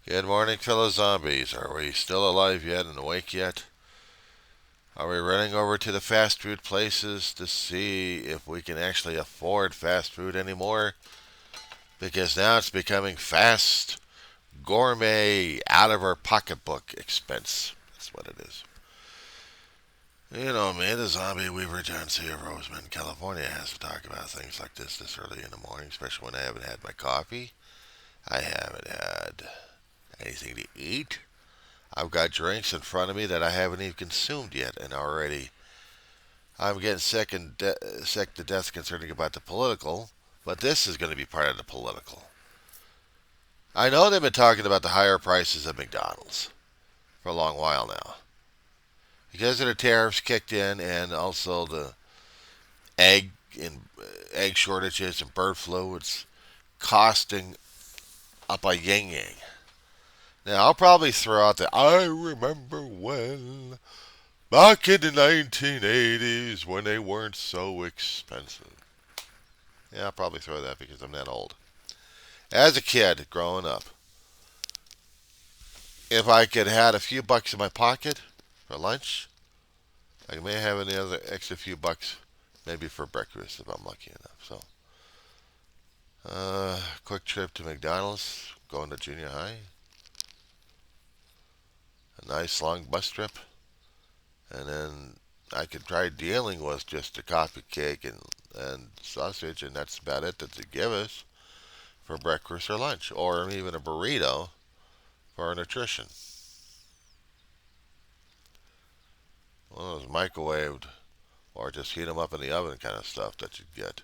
Good morning, fellow zombies. Are we still alive yet and awake yet? Are we running over to the fast food places to see if we can actually afford fast food anymore? Because now it's becoming fast, gourmet, out of our pocketbook expense. That's what it is. You know me, the zombie weaver John C. of Roseman, California, has to talk about things like this early in the morning, especially when I haven't had my coffee. I haven't had anything to eat. I've got drinks in front of me that I haven't even consumed yet, and already I'm getting sick to death concerning about the political. But this is going to be part of the political. I know they've been talking about the higher prices at McDonald's for a long while now because of the tariffs kicked in, and also the egg and egg shortages and bird flu. It's costing up a yin yang. Now I'll probably throw out the I remember when back in the 1980s when they weren't so expensive. Yeah, I'll probably throw that because I'm that old. As a kid growing up, if I could had a few bucks in my pocket for lunch, I may have another extra few bucks maybe for breakfast if I'm lucky enough. So, quick trip to McDonald's, going to junior high, a nice long bus trip, and then I could try dealing with just a coffee cake and sausage, and that's about it that they give us for breakfast or lunch, or even a burrito for our nutrition. One of those microwaved or just heat them up in the oven kind of stuff that you get.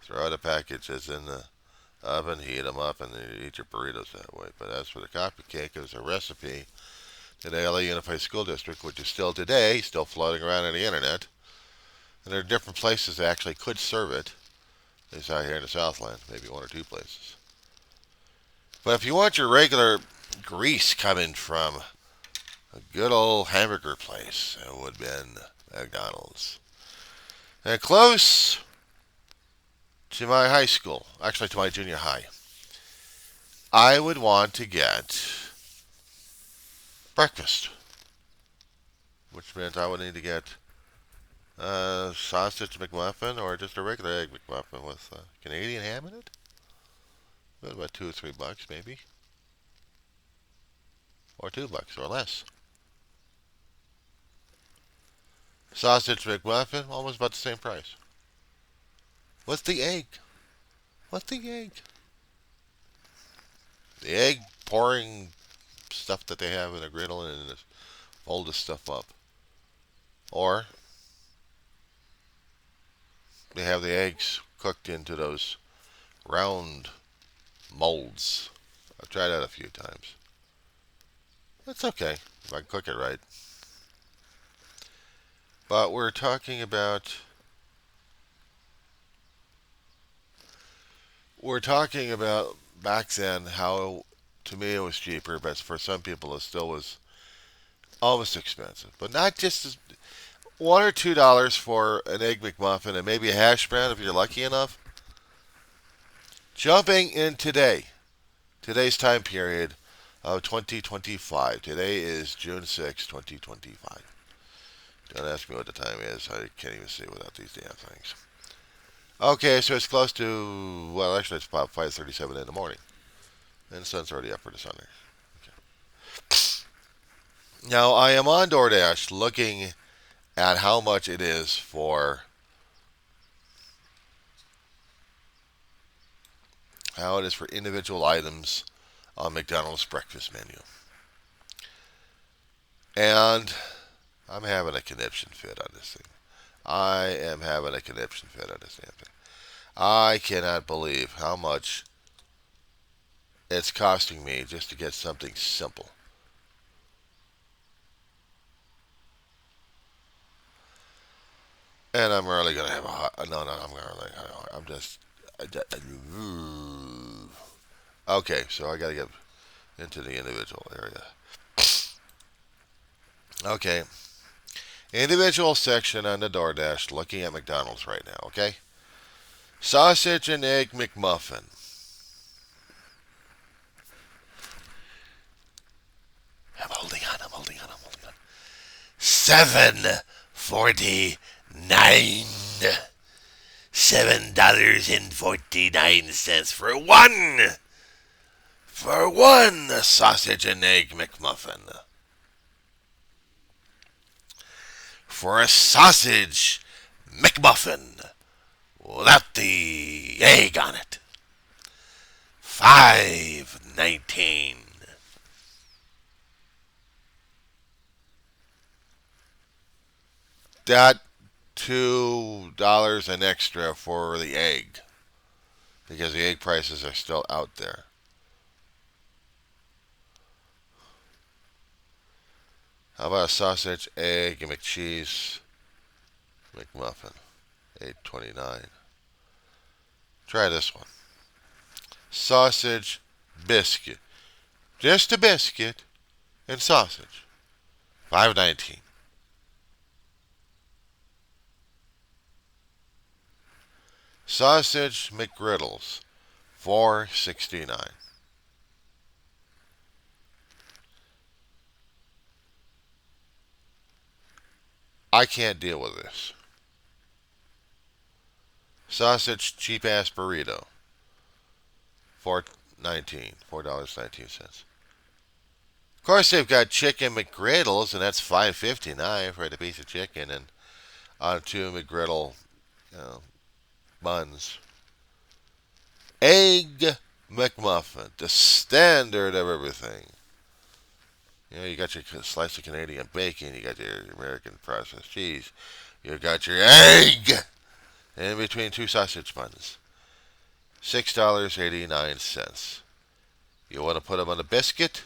Throw the packages in the oven, heat them up, and then you eat your burritos that way. But as for the coffee cake, it was a recipe in the LA Unified School District, which is still today, still floating around on the internet. And there are different places that actually could serve it. At least out here in the Southland, maybe one or two places. But if you want your regular grease coming from a good old hamburger place, it would have been McDonald's. And close to my high school, actually to my junior high, I would want to get breakfast, which meant I would need to get a sausage McMuffin or just a regular egg McMuffin with Canadian ham in it. About $2 or $3 maybe, or $2 or less. Sausage McMuffin, almost about the same price. What's the egg? What's the egg? The egg pouring stuff that they have in a griddle and just fold this stuff up. Or they have the eggs cooked into those round molds. I've tried that a few times. It's okay if I can cook it right. But we're talking about back then how to me it was cheaper, but for some people it still was almost expensive. But not just $1 or $2 for an egg McMuffin and maybe a hash brown if you're lucky enough. Jumping in today's time period of 2025. Today is June 6, 2025. Don't ask me what the time is. I can't even see without these damn things. Okay, so it's close to, well, actually it's about 5:37 in the morning. And the sun's already up for the Sunday. Okay. Now, I am on DoorDash looking at how much it is for individual items on McDonald's breakfast menu. And I'm having a conniption fit on this thing. I am having a conniption fit on this damn thing. I cannot believe how much it's costing me just to get something simple. And I'm really gonna have a no. I'm gonna. I'm just. Okay, so I gotta get into the individual area. Okay, individual section on the DoorDash. Looking at McDonald's right now. Okay, sausage and egg McMuffin. $7.49. $7.49 for one sausage and egg McMuffin. For a sausage McMuffin without the egg on it, $5.19. That $2 an extra for the egg, because the egg prices are still out there. How about a sausage, egg, and McCheese McMuffin? $8.29. Try this one. Sausage biscuit. Just a biscuit and sausage. $5.19. Sausage McGriddles. $4.69. I can't deal with this. Sausage cheap ass burrito. $4.19. $4.19. Of course, they've got chicken McGriddles, and that's $5.59 for a piece of chicken and on 2 McGriddle buns. Egg McMuffin, the standard of everything. You know, you got your slice of Canadian bacon, you got your American processed cheese, you got your egg in between 2 sausage buns. $6.89. You want to put them on a biscuit?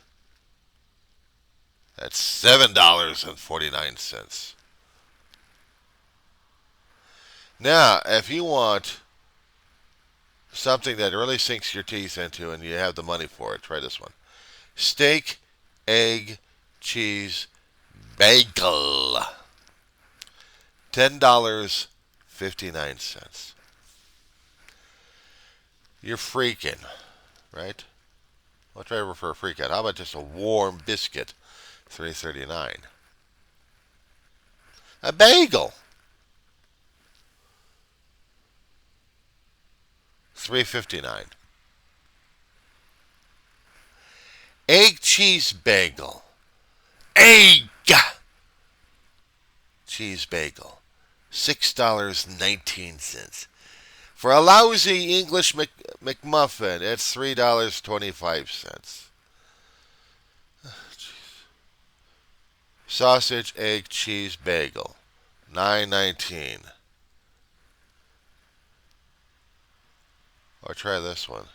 That's $7.49. Now, if you want something that really sinks your teeth into and you have the money for it, try this one. Steak, egg, cheese, bagel. $10.59. You're freaking, right? I'll try for a freak out. How about just a warm biscuit? $3.39. A bagel. $3.59. Egg cheese bagel. Egg cheese bagel. $6.19. For a lousy English McMuffin, it's $3.25. Sausage, egg, cheese bagel. $9.19. Or try this one.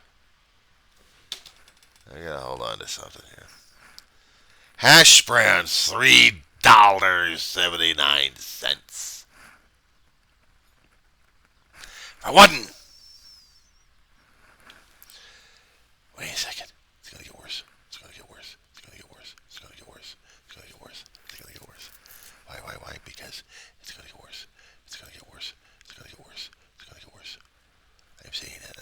I gotta hold on to something here. Hash browns, $3.79. For one. Wait a second. It's gonna get worse. It's gonna get worse. It's gonna get worse. It's gonna get worse. It's gonna get worse. It's gonna get worse. Why? Because it's gonna get worse. It's gonna get worse. It's gonna get worse. It's gonna get worse. I'm saying that.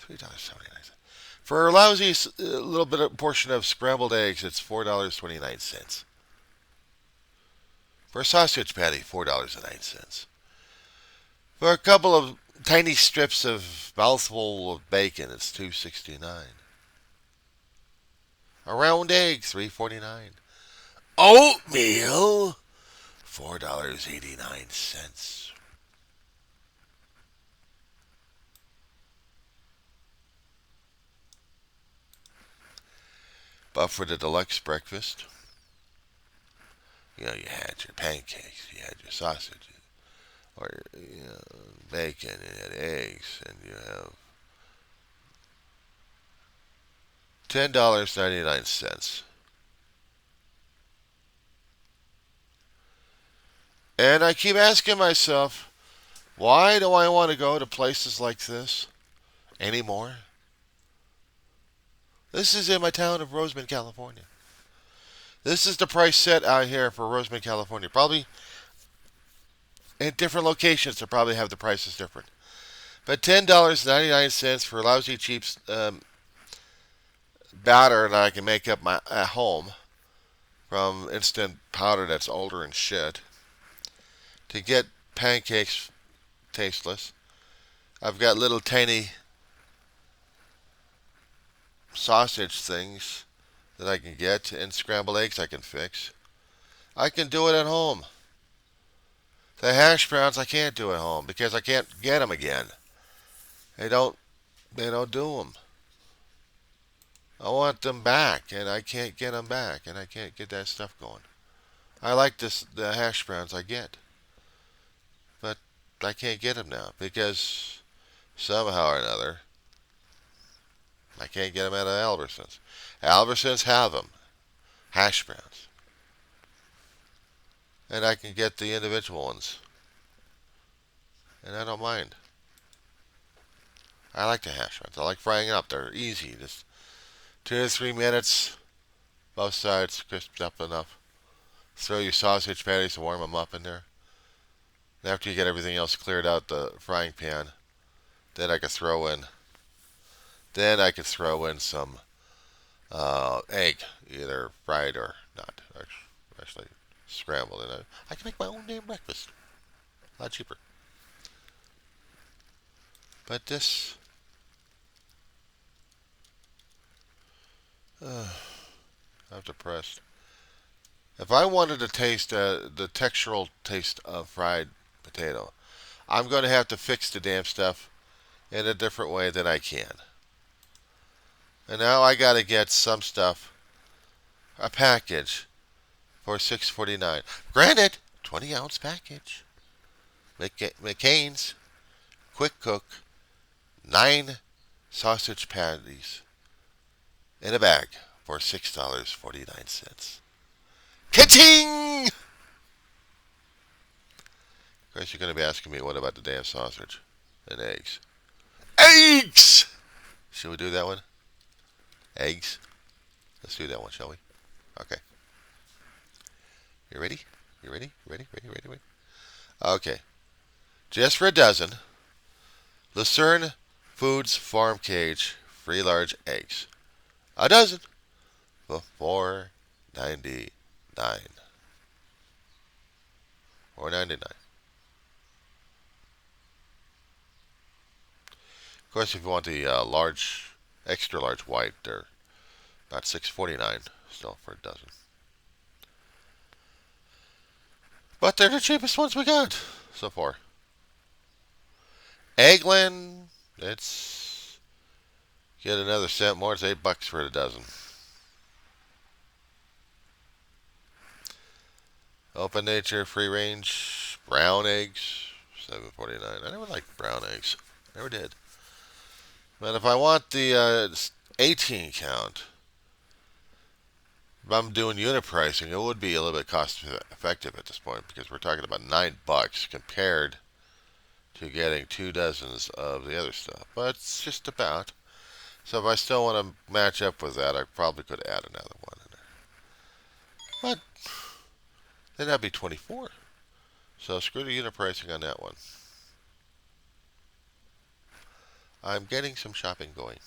$3.79. For a lousy little bit of portion of scrambled eggs, it's $4.29. For a sausage patty, $4.09. For a couple of tiny strips of mouthful of bacon, it's $2.69. A round egg, $3.49. Oatmeal, $4.89. But for the deluxe breakfast, you know, you had your pancakes, you had your sausage, or bacon, you had eggs, and you have $10.99. And I keep asking myself, why do I want to go to places like this anymore? This is in my town of Roseman, California. This is the price set out here for Roseman, California. Probably in different locations, they'll probably have the prices different. But $10.99 for lousy cheap batter that I can make up at home. from instant powder that's older and shit to get pancakes tasteless. I've got little tiny sausage things that I can get, and scrambled eggs I can fix. I can do it at home. The hash browns I can't do at home because I can't get them again. They don't. They don't do them. I want them back, and I can't get them back, and I can't get that stuff going. I like the hash browns I get, but I can't get them now because somehow or another I can't get them out of Albertsons. Albertsons have them, hash browns, and I can get the individual ones, and I don't mind. I like the hash browns. I like frying up. They're easy. Just 2 to 3 minutes, both sides crisped up enough. Throw your sausage patties and warm them up in there. And after you get everything else cleared out the frying pan, then I could throw in. Then I could throw in some egg, either fried or not. Actually, scrambled, and I can make my own damn breakfast. A lot cheaper. But this, I'm depressed. If I wanted to taste the textural taste of fried potato, I'm going to have to fix the damn stuff in a different way than I can. And now I got to get some stuff, a package for $6.49. Granted, 20-ounce package. McCain's Quick Cook, 9 sausage patties in a bag for $6.49. Ka-ching! Of course, you're going to be asking me, what about the damn sausage and eggs? Eggs! Should we do that one? Eggs? Let's do that one, shall we? Okay. You ready? You ready? Ready? Okay. Just for a dozen, Lucerne Foods Farm Cage free large eggs. A dozen for $4.99. $4.99. Of course, if you want the extra large white, they're about $6.49 still for a dozen. But they're the cheapest ones we got so far. Eggland, it's get another cent more. It's $8 for a dozen. Open Nature free range brown eggs, $7.49. I never liked brown eggs. Never did. But if I want the 18 count, if I'm doing unit pricing, it would be a little bit cost effective at this point because we're talking about $9 compared to getting 2 dozens of the other stuff. But it's just about. So if I still want to match up with that, I probably could add another one in there. But then that'd be 24. So screw the unit pricing on that one. I'm getting some shopping going.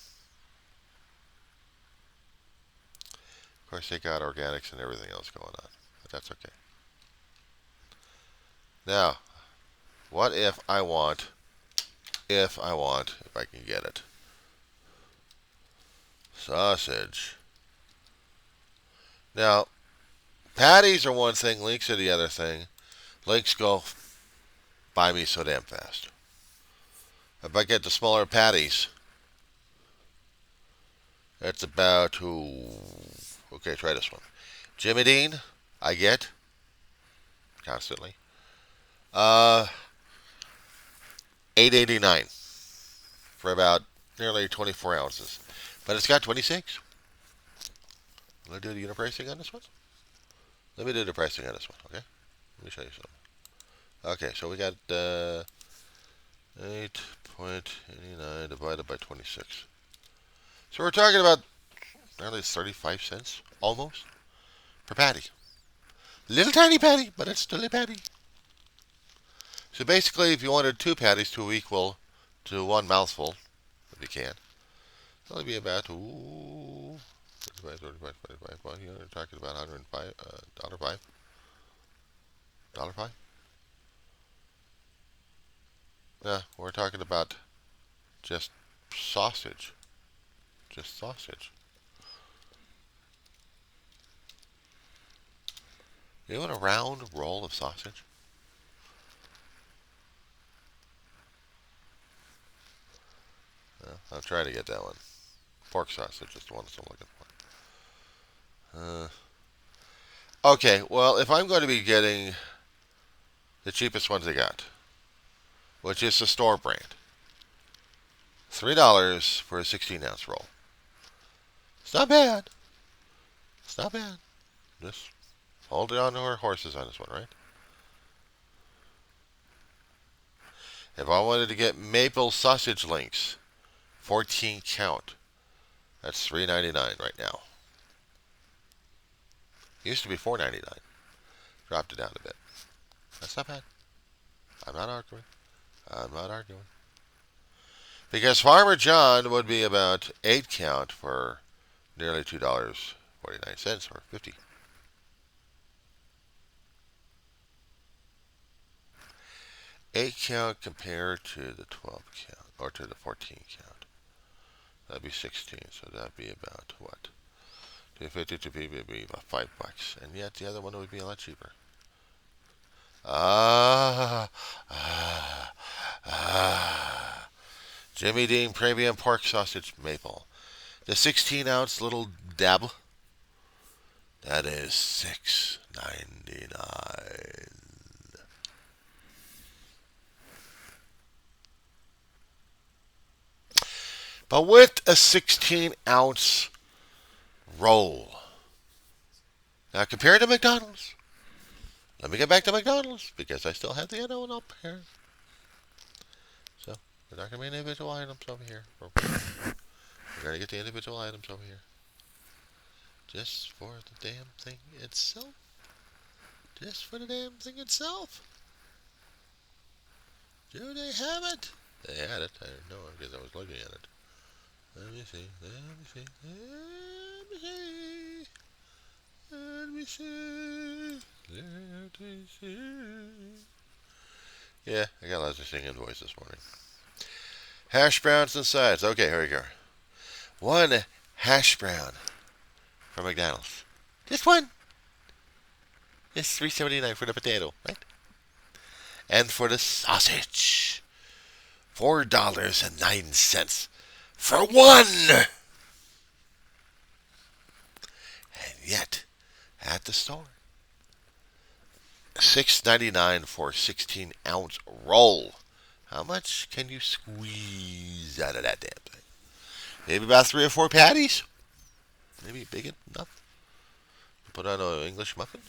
Of course, they got organics and everything else going on, but that's okay. Now, what if I if I can get it, sausage. Now, patties are one thing, links are the other thing. Links go by me so damn fast. If I get the smaller patties, that's about, okay, try this one. Jimmy Dean, I get, constantly, $8.89 for about nearly 24 ounces. But it's got 26. Will I do the unit pricing on this one? Let me do the pricing on this one, okay? Let me show you something. Okay, so we got 8.89 divided by 26. So we're talking about nearly 35 cents, almost, per patty. Little tiny patty, but it's still a patty. So basically, if you wanted 2 patties to equal to 1 mouthful, if you can, it'll be about, 35, 35, 45. Well, you're talking about 105, $5. $5? Yeah, we're talking about just sausage. Just sausage. You want a round roll of sausage? Yeah, I'll try to get that one. Pork sausage is the one I'm looking for. Okay, well, if I'm going to be getting the cheapest ones they got, which is the store brand, $3 for a 16-ounce roll. It's not bad. It's not bad. Just hold it on to our horses on this one, right? If I wanted to get maple sausage links, 14 count, that's $3.99 right now. Used to be $4.99. Dropped it down a bit. That's not bad. I'm not arguing. I'm not arguing. Because Farmer John would be about 8 count for nearly $2.49 or 50. 8 count compared to the 12 count or to the 14 count. That'd be 16, so that'd be about what? 250 to be about $5, and yet the other one would be a lot cheaper. Jimmy Dean Premium Pork Sausage Maple. The 16-ounce little dab. That is $6.99. But with a 16-ounce roll. Now compared to McDonald's. Let me get back to McDonald's because I still have the other one up here. So we're not going to be individual items over here. We're going to get the individual items over here. Just for the damn thing itself. Just for the damn thing itself. Do they have it? They had it. I didn't know because I was looking at it. Let me see. Let me see. Let me see. Let me see. Let me see. Yeah, I got lots of singing voice this morning. Hash browns and sides. Okay, here we go. One hash brown from McDonald's. Just one. It's $3.79 for the potato, right? And for the sausage, $4.09 for one. And yet, at the store, $6.99 for a 16-ounce roll. How much can you squeeze out of that damn thing? Maybe about 3 or 4 patties? Maybe big enough? Put on an English muffin?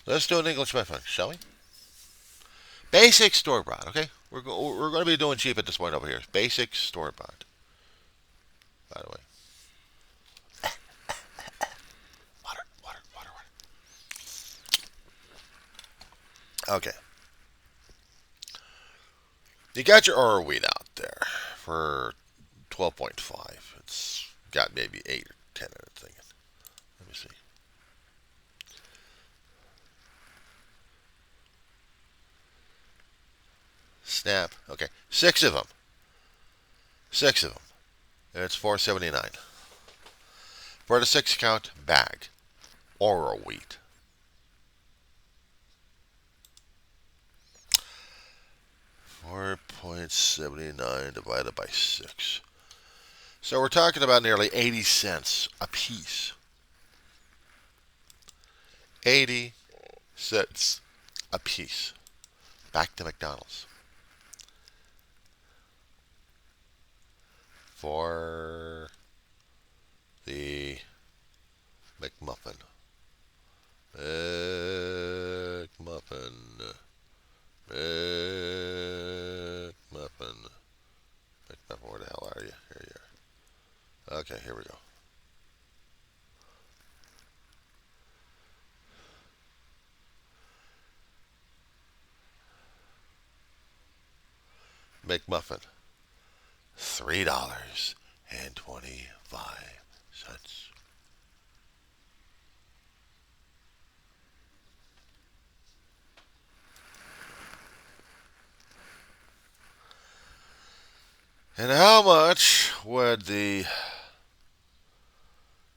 Let's do an English muffin, shall we? Basic store-bought, okay? We're going to be doing cheap at this point over here. Basic store-bought. By the way. Water. Okay. You got your Oro wheat out there for 12.5. It's got maybe 8 or 10 in it thinking. Let me see. Snap. Okay. 6 of them. 6 of them. It's $4.79. For the 6-count bag. Oro wheat. $4.79 divided by 6. So we're talking about nearly 80 cents a piece. 80 cents a piece. Back to McDonald's. For the McMuffin. McMuffin. McMuffin, where the hell are you? Here you are. Okay, here we go. $3.25. And how much would the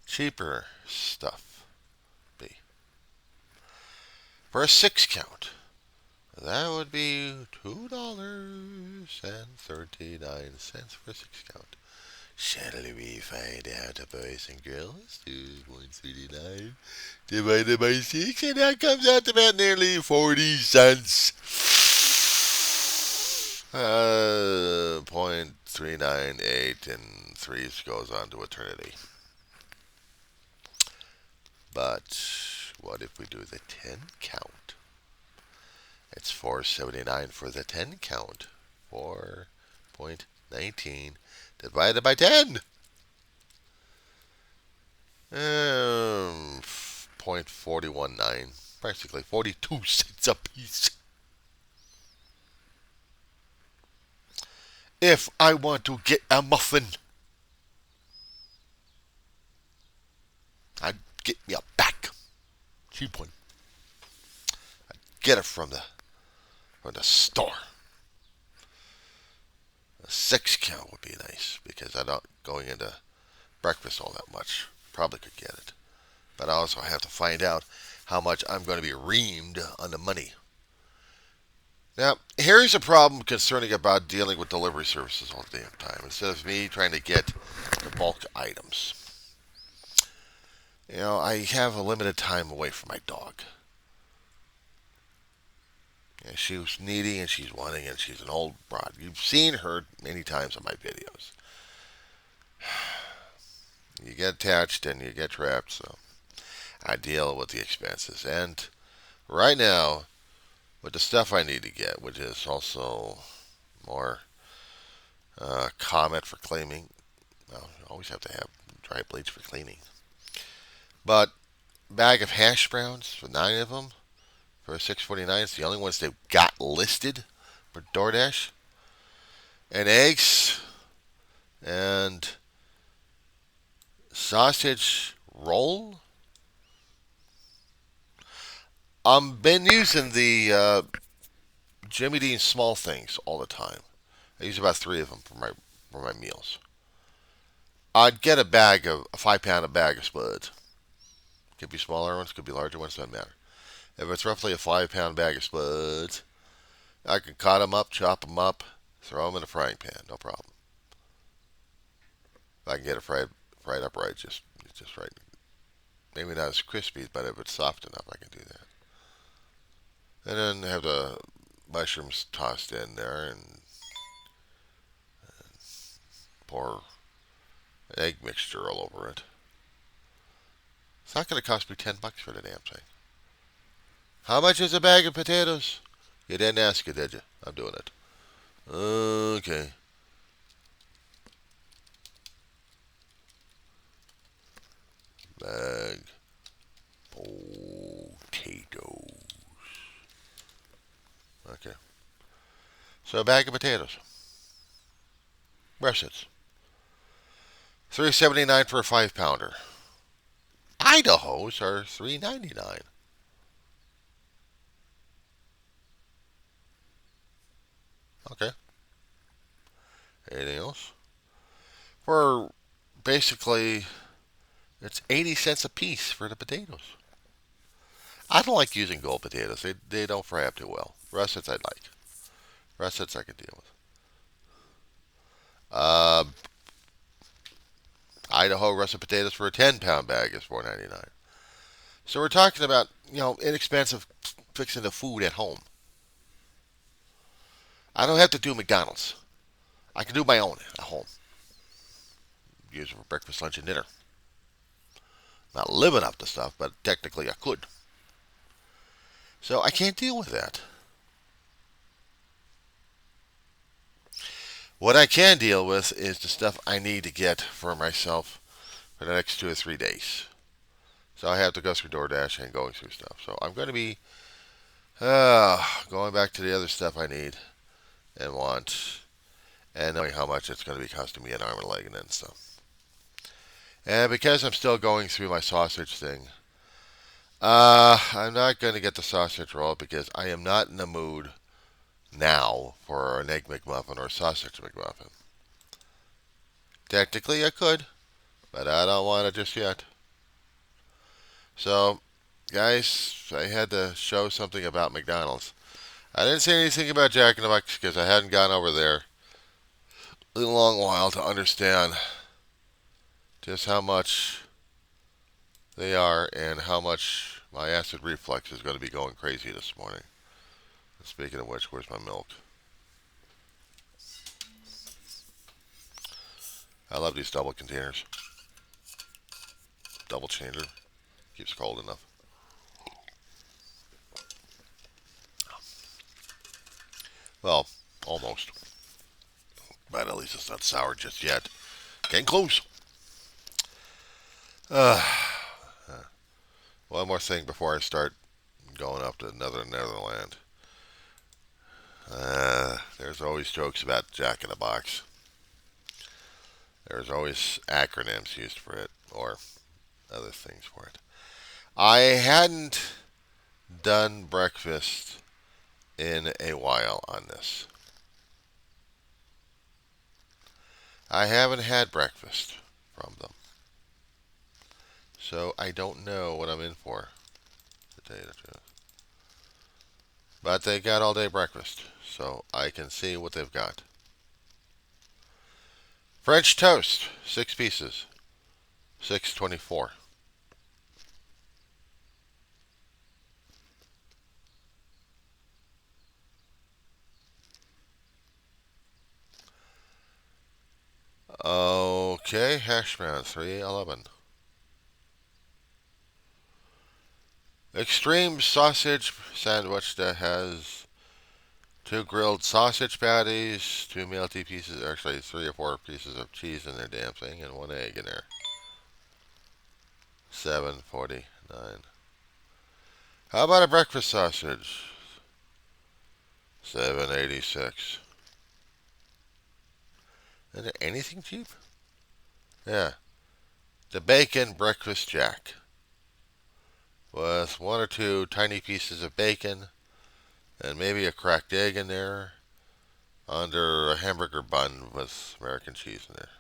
cheaper stuff be? For a 6 count, that would be $2.39 for a 6 count. Shall we find out, boys and girls? 2.39 divided by 6, and that comes out to about nearly 40 cents. 0.398 and 3 goes on to eternity. But what if we do the 10 count? It's $4.79 for the 10 count. 4.19 divided by 10. 0.419. Practically 42 cents a piece. If I want to get a muffin, I'd get me a bag. Cheap one. I'd get it from the store. A 6 count would be nice because I'm not going into breakfast all that much. Probably could get it. But I also have to find out how much I'm going to be reamed on the money. Now, here's a problem concerning about dealing with delivery services all the damn time. Instead of me trying to get the bulk items. You know, I have a limited time away from my dog. And she was needy and she's wanting and she's an old broad. You've seen her many times on my videos. You get attached and you get trapped, so I deal with the expenses. And right now, with the stuff I need to get, which is also more Comet for cleaning. Well, you always have to have dry bleach for cleaning. But bag of hash browns for 9 of them for $6.49. It's the only ones they've got listed for DoorDash. And eggs and sausage roll. I've been using the Jimmy Dean small things all the time. I use about 3 of them for my meals. I'd get a 5-pound bag of spuds. Could be smaller ones, could be larger ones, doesn't matter. If it's roughly a 5-pound bag of spuds, I can cut them up, chop them up, throw them in a frying pan, no problem. If I can get it fried up right, just right. Maybe not as crispy, but if it's soft enough, I can do that. And then have the mushrooms tossed in there and pour egg mixture all over it. It's not going to cost me $10 for the damn thing. How much is a bag of potatoes? You didn't ask it, did you? I'm doing it. Okay. Bag potatoes. Okay. So a bag of potatoes. Russets. $3.79 for a 5-pounder. Idaho's are $3.99. Okay. Anything else? For basically, it's 80 cents a piece for the potatoes. I don't like using gold potatoes. They don't fry up too well. Russets I like. Russets I can deal with. Idaho russet potatoes for a 10-pound bag is $4.99. So we're talking about, inexpensive fixing the food at home. I don't have to do McDonald's. I can do my own at home. Use it for breakfast, lunch, and dinner. Not living up to stuff, but technically I could. So I can't deal with that. What I can deal with is the stuff I need to get for myself for the next 2 or 3 days. So I have to go through DoorDash and going through stuff. So I'm going to be going back to the other stuff I need and want. and knowing how much it's going to be costing me an arm and a leg and then stuff. And because I'm still going through my sausage thing, I'm not going to get the sausage roll because I am not in the mood now for an Egg McMuffin or a sausage McMuffin. Technically, I could, but I don't want it just yet. So, guys, I had to show something about McDonald's. I didn't say anything about Jack in the Box because I hadn't gone over there in a long while to understand just how much they are and how much my acid reflux is going to be going crazy this morning. And speaking of which, where's my milk? I love these double containers. Double changer. Keeps cold enough. Well, almost. But at least it's not sour just yet. Getting close. One more thing before I start going up to another Netherland. There's always jokes about Jack in the Box. There's always acronyms used for it, or other things for it. I hadn't done breakfast in a while on this. I haven't had breakfast from them. So I don't know what I'm in for, to tell you the truth. But they got all day breakfast, so I can see what they've got. French toast, 6 pieces, $6.24. Okay, hash brown, $3.11. Extreme sausage sandwich that has 2 grilled sausage patties, 2 melty pieces, actually 3 or 4 pieces of cheese in their damn thing, and 1 egg in there. $7.49. How about a breakfast sausage? $7.86. Is there anything cheap? Yeah. The bacon breakfast jack. With 1 or 2 tiny pieces of bacon and maybe a cracked egg in there under a hamburger bun with American cheese in there.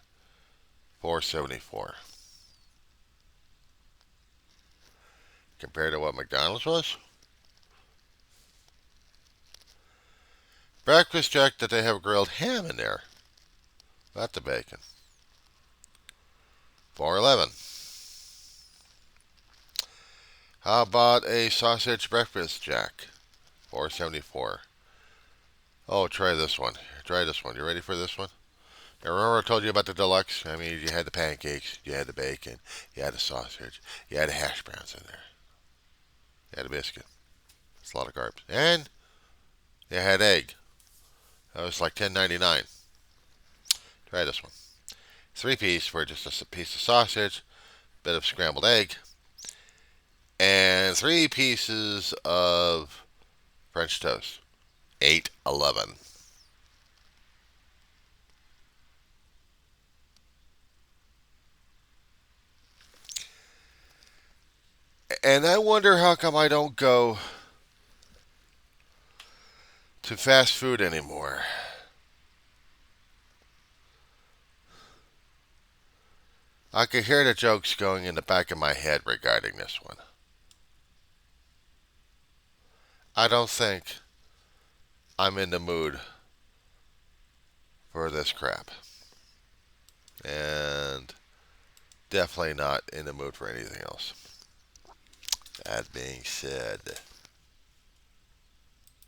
$4.74. Compared to what McDonald's was? Breakfast jack that they have grilled ham in there. Not the bacon. $4.11. How about a sausage breakfast jack? $4.74. Oh, try this one. Try this one. You ready for this one? Now, remember I told you about the deluxe? I mean, you had the pancakes, you had the bacon, you had the sausage, you had the hash browns in there. You had a biscuit. It's a lot of carbs. And you had egg. That was like $10.99. Try this one. 3-piece for just a piece of sausage, bit of scrambled egg, and 3 pieces of French toast. $8.11. And I wonder how come I don't go to fast food anymore. I could hear the jokes going in the back of my head regarding this one. I don't think I'm in the mood for this crap. And definitely not in the mood for anything else. That being said,